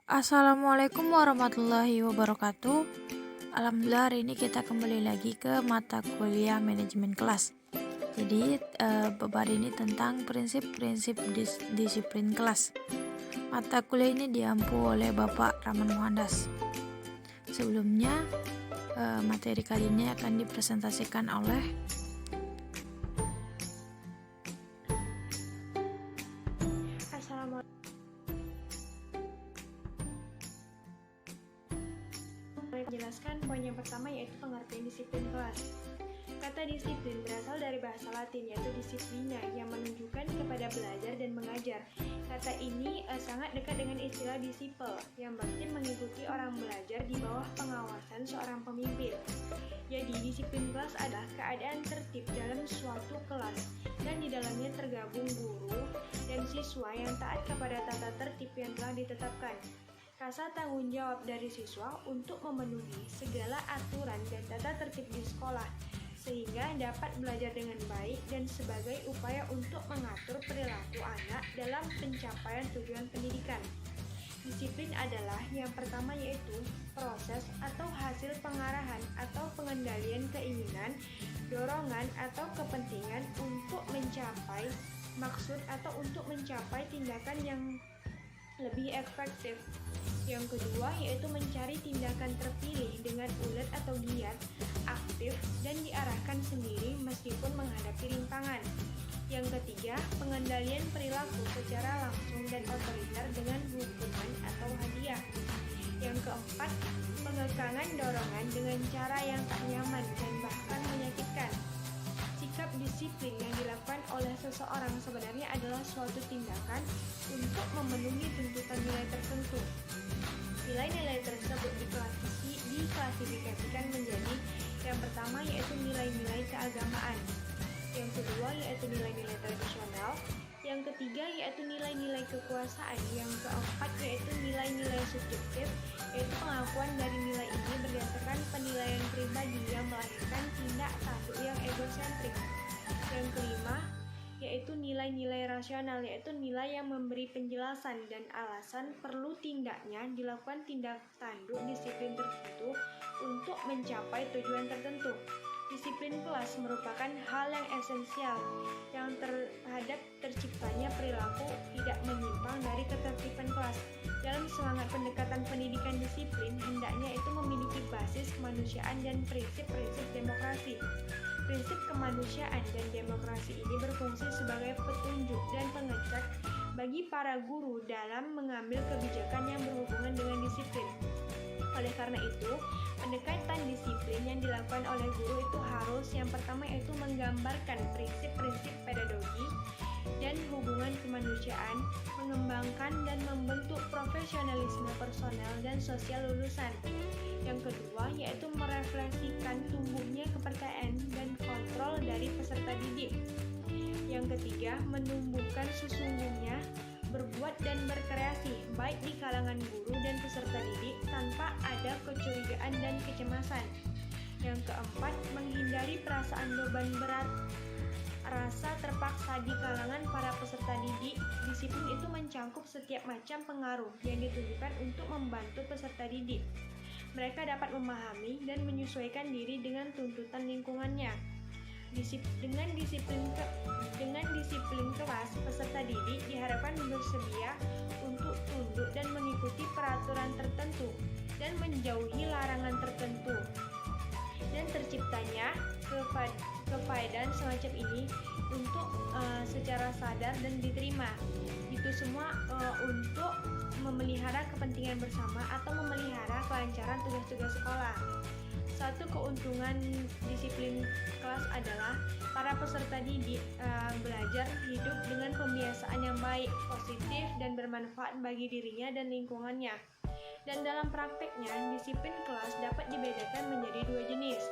Assalamualaikum warahmatullahi wabarakatuh. Alhamdulillah hari ini kita kembali lagi ke mata kuliah manajemen kelas. Jadi bab hari ini tentang prinsip-prinsip disiplin kelas. Mata kuliah ini diampu oleh Bapak Rahman Muhandas. Sebelumnya materi kali ini akan dipresentasikan oleh menjelaskan poin yang pertama, yaitu pengertian disiplin kelas. Kata disiplin berasal dari bahasa Latin, yaitu disciplina, yang menunjukkan kepada belajar dan mengajar. Kata ini sangat dekat dengan istilah disciple, yang berarti mengikuti orang belajar di bawah pengawasan seorang pemimpin. Jadi, disiplin kelas adalah keadaan tertib dalam suatu kelas, dan di dalamnya tergabung guru dan siswa yang taat kepada tata tertib yang telah ditetapkan. Rasa tanggung jawab dari siswa untuk memenuhi segala aturan dan tata tertib di sekolah, sehingga dapat belajar dengan baik dan sebagai upaya untuk mengatur perilaku anak dalam pencapaian tujuan pendidikan. Disiplin adalah yang pertama, yaitu proses atau hasil pengarahan atau pengendalian keinginan, dorongan atau kepentingan untuk mencapai maksud atau untuk mencapai tindakan yang lebih efektif. Yang kedua, yaitu mencari tindakan terpilih dengan ulet atau giat, aktif, dan diarahkan sendiri meskipun menghadapi rintangan. Yang ketiga, pengendalian perilaku secara langsung dan otoriter dengan hukuman atau hadiah. Yang keempat, pengekangan dorongan dengan cara yang tak nyaman dan bahkan menyakitkan. Sikap disiplin yang dilakukan oleh seseorang sebenarnya adalah suatu tindakan untuk memenuhi tuntutan nilai tertentu. Nilai-nilai tersebut diklasifikasikan menjadi yang pertama, yaitu nilai-nilai keagamaan, yang kedua yaitu nilai-nilai tradisional, yang ketiga yaitu nilai-nilai kekuasaan, yang keempat yaitu nilai-nilai subjektif, yaitu pengakuan dari nilai ini berdasarkan penilaian pribadi yang melahirkan tindak tanduk yang egosentrik. Yang kelima yaitu nilai-nilai rasional, yaitu nilai yang memberi penjelasan dan alasan perlu tindaknya dilakukan tindak tanduk disiplin tertentu untuk mencapai tujuan tertentu. Disiplin kelas merupakan hal yang esensial yang terhadap terciptanya perilaku tidak menyimpang dari ketertiban kelas. Dalam semangat pendekatan pendidikan disiplin, hendaknya itu memiliki basis kemanusiaan dan prinsip-prinsip demokrasi. Prinsip kemanusiaan dan demokrasi ini berfungsi sebagai petunjuk dan pengecek bagi para guru dalam mengambil kebijakan yang berhubungan dengan disiplin. Oleh karena itu, pendekatan disiplin yang dilakukan oleh guru itu harus yang pertama yaitu menggambarkan prinsip-prinsip pedagogi dan hubungan kemanusiaan, mengembangkan dan membentuk profesionalisme personal dan sosial lulusan. Yang kedua yaitu merefleksikan tumbuhnya kepercayaan dan kontrol dari peserta didik. Yang ketiga, menumbuhkan sesungguhnya berbuat dan berkreasi baik di kalangan guru dan peserta didik tanpa ada kecurigaan dan kecemasan. Yang keempat, menghindari perasaan beban berat, rasa terpaksa di kalangan para peserta didik. Disiplin itu mencangkup setiap macam pengaruh yang ditujukan untuk membantu peserta didik. Mereka dapat memahami dan menyesuaikan diri dengan tuntutan lingkungannya. Dengan disiplin kelas, peserta didik diharapkan bersedia untuk tunduk dan mengikuti peraturan tertentu dan menjauhi larangan tertentu. Dan terciptanya kefaedahan semacam ini untuk secara sadar dan diterima. Itu semua untuk memelihara kepentingan bersama atau memelihara kelancaran tugas-tugas sekolah. Satu keuntungan disiplin kelas adalah para peserta didik belajar hidup dengan pembiasaan yang baik, positif, dan bermanfaat bagi dirinya dan lingkungannya. Dan dalam prakteknya, disiplin kelas dapat dibedakan menjadi dua jenis,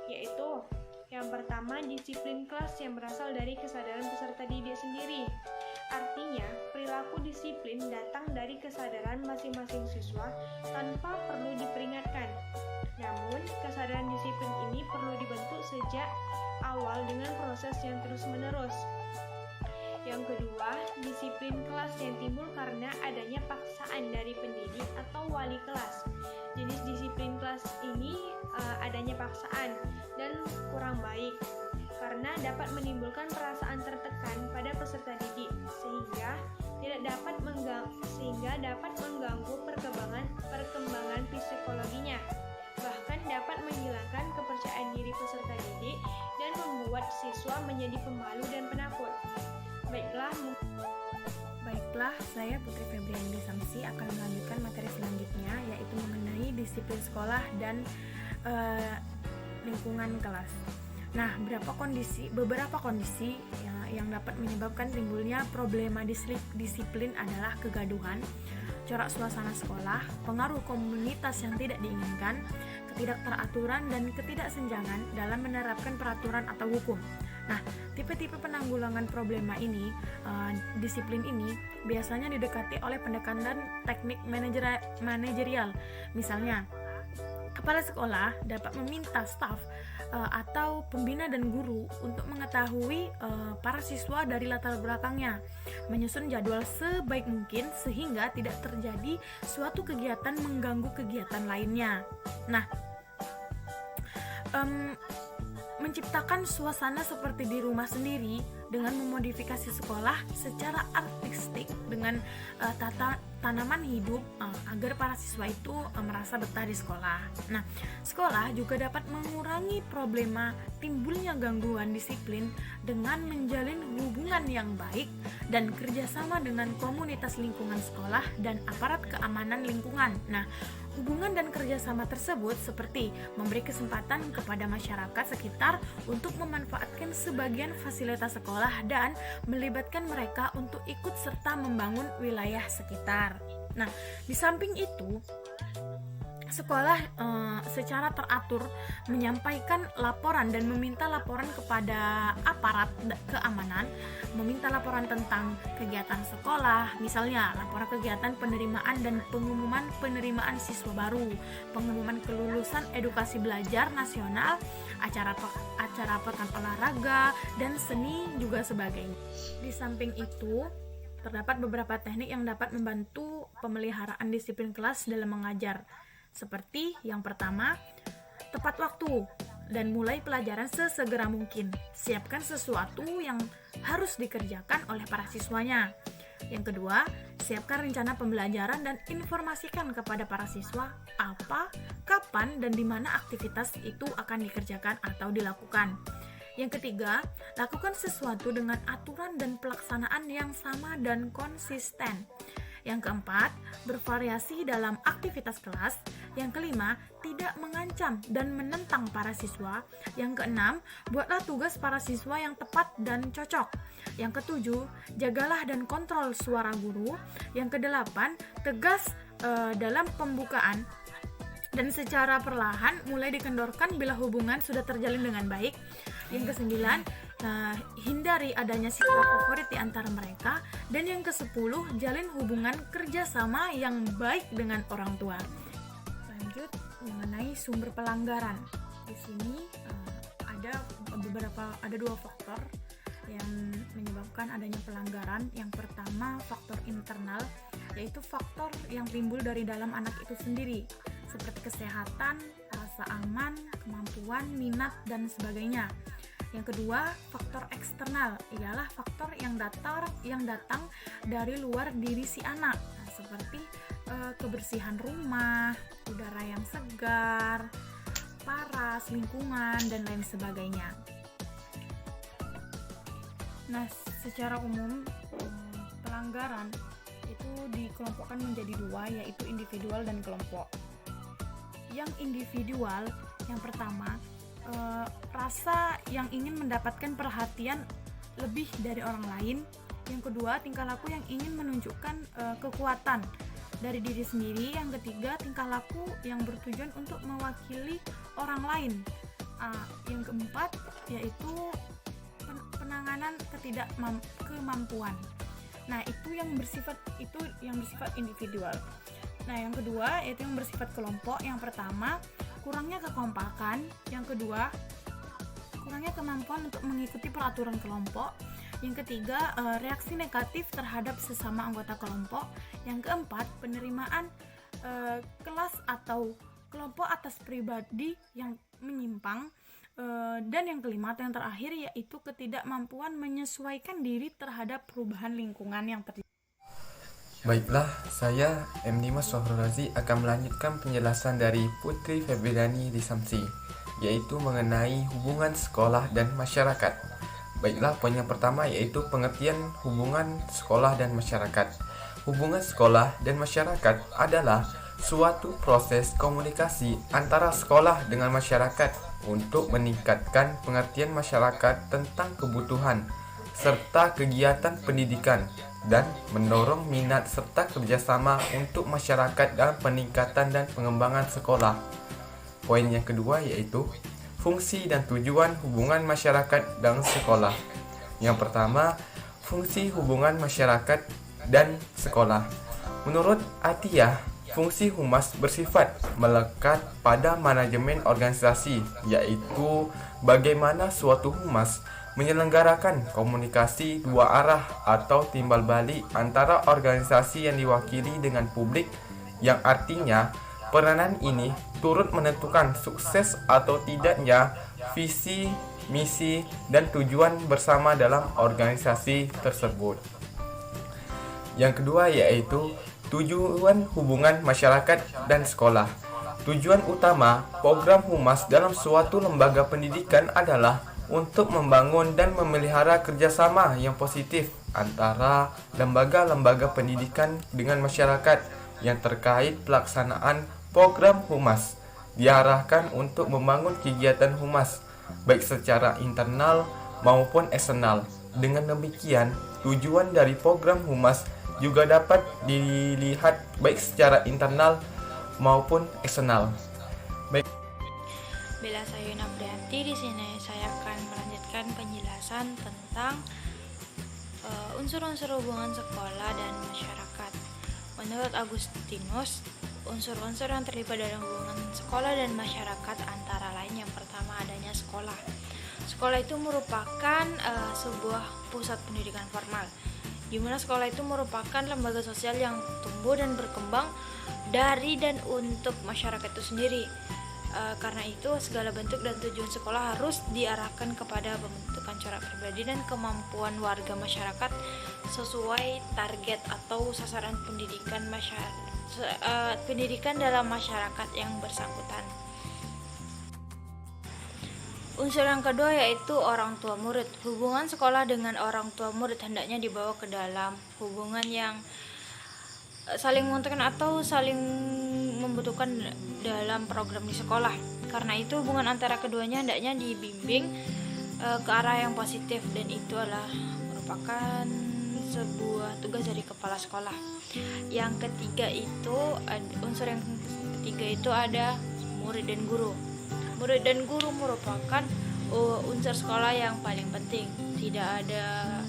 yaitu yang pertama, disiplin kelas yang berasal dari kesadaran peserta didik sendiri. Artinya, perilaku disiplin datang dari kesadaran masing-masing siswa tanpa perlu diperingatkan. Namun, kesadaran disiplin ini perlu dibentuk sejak awal dengan proses yang terus-menerus. Yang kedua, disiplin kelas yang timbul karena adanya paksaan dari pendidik atau wali kelas. Jenis disiplin kelas ini adanya paksaan dan kurang baik karena dapat menimbulkan perasaan tertekan pada peserta didik sehingga dapat mengganggu perkembangan psikologinya, bahkan dapat menghilangkan kepercayaan diri peserta didik dan membuat siswa menjadi pemalu dan penakut. Baiklah, saya Putri Febriani Samsi akan melanjutkan materi selanjutnya, yaitu mengenai disiplin sekolah dan lingkungan kelas. Nah, beberapa kondisi yang dapat menyebabkan timbulnya problema disiplin adalah kegaduhan, corak suasana sekolah, pengaruh komunitas yang tidak diinginkan, ketidakteraturan, dan ketidaksenjangan dalam menerapkan peraturan atau hukum. Nah, tipe-tipe penanggulangan problema ini, disiplin ini, biasanya didekati oleh pendekatan teknik manajerial. Misalnya, kepala sekolah dapat meminta staf atau pembina dan guru untuk mengetahui para siswa dari latar belakangnya, menyusun jadwal sebaik mungkin sehingga tidak terjadi suatu kegiatan mengganggu kegiatan lainnya. Nah, menciptakan suasana seperti di rumah sendiri dengan memodifikasi sekolah secara artistik dengan tanaman hidup agar para siswa itu merasa betah di sekolah. Nah, sekolah juga dapat mengurangi problema timbulnya gangguan disiplin dengan menjalin hubungan yang baik dan kerjasama dengan komunitas lingkungan sekolah dan aparat keamanan lingkungan. Nah, hubungan dan kerjasama tersebut seperti memberi kesempatan kepada masyarakat sekitar untuk memanfaatkan sebagian fasilitas sekolah dan melibatkan mereka untuk ikut serta membangun wilayah sekitar. Nah, di samping itu, sekolah secara teratur menyampaikan laporan dan meminta laporan kepada aparat keamanan, meminta laporan tentang kegiatan sekolah, misalnya laporan kegiatan penerimaan dan pengumuman penerimaan siswa baru, pengumuman kelulusan edukasi belajar nasional, acara pekan olahraga dan seni juga sebagainya. Di samping itu, terdapat beberapa teknik yang dapat membantu pemeliharaan disiplin kelas dalam mengajar. Seperti yang pertama, tepat waktu dan mulai pelajaran sesegera mungkin. Siapkan sesuatu yang harus dikerjakan oleh para siswanya. Yang kedua, siapkan rencana pembelajaran dan informasikan kepada para siswa apa, kapan, dan di mana aktivitas itu akan dikerjakan atau dilakukan. Yang ketiga, lakukan sesuatu dengan aturan dan pelaksanaan yang sama dan konsisten. Yang keempat, bervariasi dalam aktivitas kelas. Yang kelima, tidak mengancam dan menentang para siswa. Yang keenam, buatlah tugas para siswa yang tepat dan cocok. Yang ketujuh, jagalah dan kontrol suara guru. Yang kedelapan, tegas dalam pembukaan dan secara perlahan mulai dikendorkan bila hubungan sudah terjalin dengan baik. Yang kesembilan, hindari adanya siswa favorit di antara mereka. Dan yang ke-10, jalin hubungan kerjasama yang baik dengan orang tua. Lanjut mengenai sumber pelanggaran. Di sini ada dua faktor yang menyebabkan adanya pelanggaran. Yang pertama, faktor internal, yaitu faktor yang timbul dari dalam anak itu sendiri, seperti kesehatan, rasa aman, kemampuan, minat, dan sebagainya. Yang kedua, faktor eksternal, ialah faktor yang datang dari luar diri si anak, seperti kebersihan rumah, udara yang segar, paras, lingkungan, dan lain sebagainya. Nah, secara umum pelanggaran itu dikelompokkan menjadi dua, yaitu individual dan kelompok. Yang individual, yang pertama, rasa yang ingin mendapatkan perhatian lebih dari orang lain. Yang kedua, tingkah laku yang ingin menunjukkan kekuatan dari diri sendiri. Yang ketiga, tingkah laku yang bertujuan untuk mewakili orang lain. Yang keempat, yaitu penanganan kemampuan. Nah, itu yang bersifat individual. Nah, yang kedua yaitu yang bersifat kelompok. Yang pertama, kurangnya kekompakan. Yang kedua, kurangnya kemampuan untuk mengikuti peraturan kelompok. Yang ketiga, reaksi negatif terhadap sesama anggota kelompok. Yang keempat, penerimaan kelas atau kelompok atas pribadi yang menyimpang. Dan yang kelima atau yang terakhir yaitu ketidakmampuan menyesuaikan diri terhadap perubahan lingkungan yang terjadi. Baiklah, saya M. Dimas Sohrul Razi akan melanjutkan penjelasan dari Putri Febriani Disamsi, yaitu mengenai hubungan sekolah dan masyarakat. Baiklah, poin yang pertama yaitu pengertian hubungan sekolah dan masyarakat. Hubungan sekolah dan masyarakat adalah suatu proses komunikasi antara sekolah dengan masyarakat untuk meningkatkan pengertian masyarakat tentang kebutuhan serta kegiatan pendidikan dan mendorong minat serta kerjasama untuk masyarakat dalam peningkatan dan pengembangan sekolah. Poin yang kedua yaitu fungsi dan tujuan hubungan masyarakat dan sekolah. Yang pertama, fungsi hubungan masyarakat dan sekolah. Menurut Atiyah, fungsi humas bersifat melekat pada manajemen organisasi, yaitu bagaimana suatu humas menyelenggarakan komunikasi dua arah atau timbal balik antara organisasi yang diwakili dengan publik, yang artinya peranan ini turut menentukan sukses atau tidaknya visi, misi, dan tujuan bersama dalam organisasi tersebut. Yang kedua yaitu tujuan hubungan masyarakat dan sekolah. Tujuan utama program humas dalam suatu lembaga pendidikan adalah untuk membangun dan memelihara kerjasama yang positif antara lembaga-lembaga pendidikan dengan masyarakat yang terkait pelaksanaan program humas. Diarahkan untuk membangun kegiatan humas, baik secara internal maupun eksternal. Dengan demikian, tujuan dari program humas juga dapat dilihat baik secara internal maupun eksternal. Bella Sayuna Brianti, di sini saya akan melanjutkan penjelasan tentang unsur-unsur hubungan sekolah dan masyarakat. Menurut Agustinus, unsur-unsur yang terlibat dalam hubungan sekolah dan masyarakat antara lain yang pertama adanya sekolah. Sekolah itu merupakan sebuah pusat pendidikan formal, di mana sekolah itu merupakan lembaga sosial yang tumbuh dan berkembang dari dan untuk masyarakat itu sendiri. Karena itu segala bentuk dan tujuan sekolah harus diarahkan kepada pembentukan corak pribadi dan kemampuan warga masyarakat sesuai target atau sasaran pendidikan dalam masyarakat yang bersangkutan. Unsur yang kedua yaitu orang tua murid. Hubungan sekolah dengan orang tua murid hendaknya dibawa ke dalam hubungan yang saling menguntungkan atau saling membutuhkan dalam program di sekolah. Karena itu hubungan antara keduanya hendaknya dibimbing ke arah yang positif, dan itu adalah merupakan sebuah tugas dari kepala sekolah. Yang ketiga itu unsur yang ketiga itu ada murid dan guru. Murid dan guru merupakan unsur sekolah yang paling penting. Tidak ada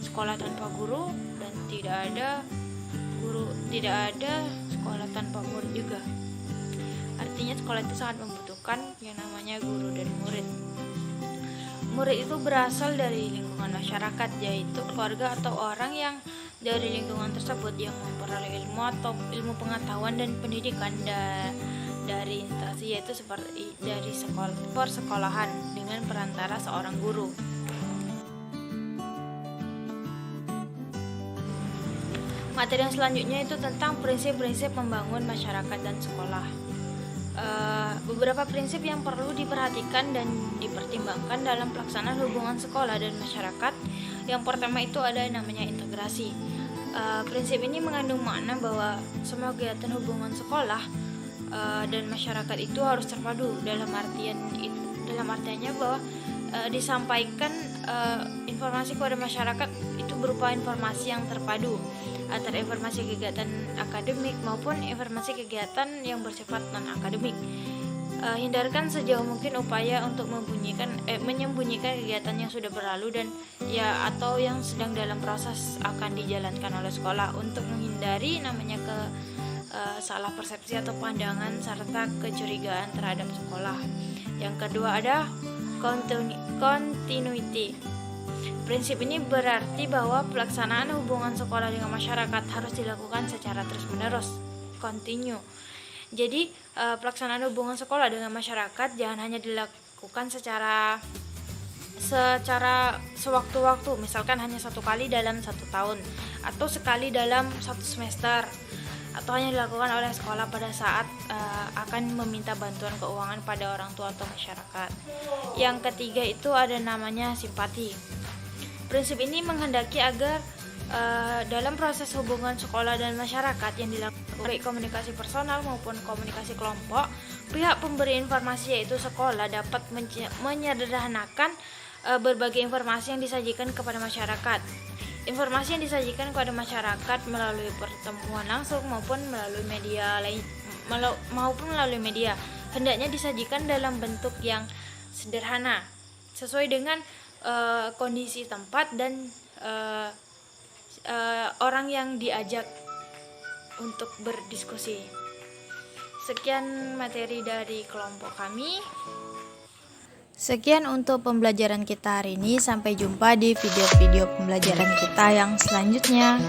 sekolah tanpa guru dan tidak ada sekolah tanpa murid juga. Artinya sekolah itu sangat membutuhkan yang namanya guru dan murid. Murid itu berasal dari lingkungan masyarakat, yaitu keluarga atau orang yang dari lingkungan tersebut yang memperoleh ilmu atau ilmu pengetahuan dan pendidikan dari instansi, yaitu seperti dari persekolahan dengan perantara seorang guru. Materi yang selanjutnya itu tentang prinsip-prinsip membangun masyarakat dan sekolah. Beberapa prinsip yang perlu diperhatikan dan dipertimbangkan dalam pelaksanaan hubungan sekolah dan masyarakat. Yang pertama itu ada namanya integrasi. Prinsip ini mengandung makna bahwa semua kegiatan hubungan sekolah dan masyarakat itu harus terpadu, dalam artiannya bahwa disampaikan informasi kepada masyarakat itu berupa informasi yang terpadu antara informasi kegiatan akademik maupun informasi kegiatan yang bersifat non akademik. Hindarkan sejauh mungkin upaya untuk menyembunyikan kegiatan yang sudah berlalu dan atau yang sedang dalam proses akan dijalankan oleh sekolah, untuk menghindari namanya salah persepsi atau pandangan serta kecurigaan terhadap sekolah. Yang kedua ada continuity. Prinsip ini berarti bahwa pelaksanaan hubungan sekolah dengan masyarakat harus dilakukan secara terus-menerus, continue. Jadi, pelaksanaan hubungan sekolah dengan masyarakat jangan hanya dilakukan secara sewaktu-waktu, misalkan hanya 1 kali dalam 1 tahun, atau sekali dalam 1 semester, atau hanya dilakukan oleh sekolah pada saat akan meminta bantuan keuangan pada orang tua atau masyarakat. Yang ketiga itu ada namanya simpati. Prinsip ini menghendaki agar dalam proses hubungan sekolah dan masyarakat yang dilakukan baik komunikasi personal maupun komunikasi kelompok, pihak pemberi informasi yaitu sekolah dapat menyederhanakan berbagai informasi yang disajikan kepada masyarakat. Informasi yang disajikan kepada masyarakat melalui pertemuan langsung maupun melalui media hendaknya disajikan dalam bentuk yang sederhana sesuai dengan kondisi tempat dan orang yang diajak untuk berdiskusi. Sekian materi dari kelompok kami. Sekian untuk pembelajaran kita hari ini. Sampai jumpa di video-video pembelajaran kita yang selanjutnya.